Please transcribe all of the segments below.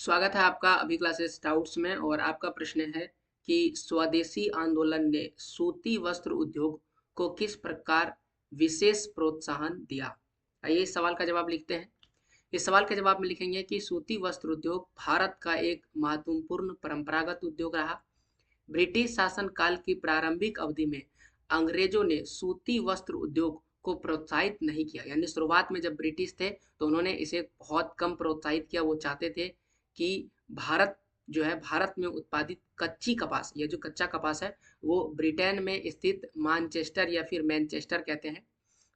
स्वागत है आपका अभी क्लासेस डाउट्स में। और आपका प्रश्न है कि स्वदेशी आंदोलन ने सूती वस्त्र उद्योग को किस प्रकार विशेष प्रोत्साहन दिया। आइए इस सवाल का जवाब लिखते हैं। इस सवाल के जवाब में लिखेंगे कि सूती वस्त्र उद्योग भारत का एक महत्वपूर्ण परंपरागत उद्योग रहा। ब्रिटिश शासन काल की प्रारंभिक अवधि में अंग्रेजों ने सूती वस्त्र उद्योग को प्रोत्साहित नहीं किया, यानी शुरुआत में जब ब्रिटिश थे तो उन्होंने इसे बहुत कम प्रोत्साहित किया। वो चाहते थे कि भारत जो है, भारत में उत्पादित कच्ची कपास, ये जो कच्चा कपास है वो ब्रिटेन में स्थित मानचेस्टर या फिर मैनचेस्टर कहते हैं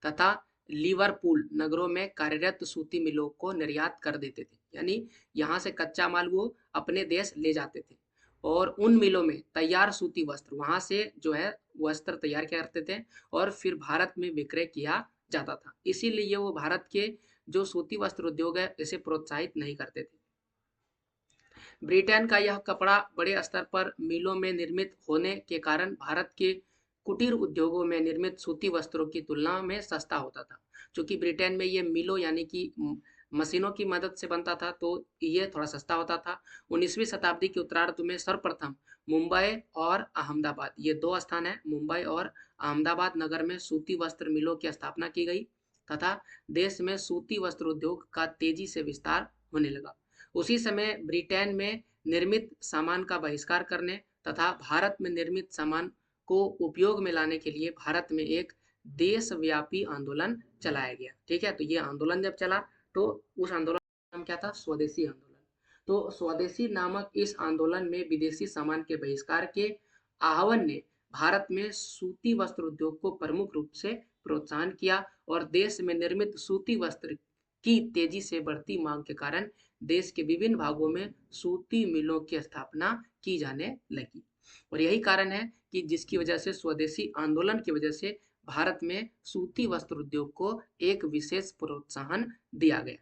तथा लिवरपूल नगरों में कार्यरत सूती मिलों को निर्यात कर देते थे। यानी यहाँ से कच्चा माल वो अपने देश ले जाते थे और उन मिलों में तैयार सूती वस्त्र वहां से जो है वस्त्र तैयार किया करते थे और फिर भारत में विक्रय किया जाता था। इसीलिए वो भारत के जो सूती वस्त्र उद्योग है इसे प्रोत्साहित नहीं करते थे। ब्रिटेन का यह कपड़ा बड़े स्तर पर मिलों में निर्मित होने के कारण भारत के कुटीर उद्योगों में निर्मित सूती वस्त्रों की तुलना में सस्ता होता था। क्योंकि ब्रिटेन में ये मिलों यानी कि मशीनों की मदद से बनता था तो ये थोड़ा सस्ता होता था। 19वीं शताब्दी के उत्तरार्ध में सर्वप्रथम मुंबई और अहमदाबाद, ये दो स्थान है, मुंबई और अहमदाबाद नगर में सूती वस्त्र मिलों की स्थापना की गई तथा देश में सूती वस्त्र उद्योग का तेजी से विस्तार होने लगा। उसी समय ब्रिटेन में निर्मित सामान का बहिष्कार करने तथा भारत में निर्मित सामान को उपयोग में लाने के लिए भारत में एक देशव्यापी आंदोलन चलाया गया। ठीक है, तो ये आंदोलन जब चला तो उस आंदोलन का नाम क्या था? स्वदेशी आंदोलन। तो स्वदेशी नामक इस आंदोलन में विदेशी सामान के बहिष्कार के आह्वान ने भारत में सूती वस्त्र उद्योग को प्रमुख रूप से प्रोत्साहन किया और देश में निर्मित सूती वस्त्र की तेजी से बढ़ती मांग के कारण देश के विभिन्न भागों में सूती मिलों की स्थापना की जाने लगी। और यही कारण है कि जिसकी वजह से स्वदेशी आंदोलन की वजह से भारत में सूती वस्त्र उद्योग को एक विशेष प्रोत्साहन दिया गया।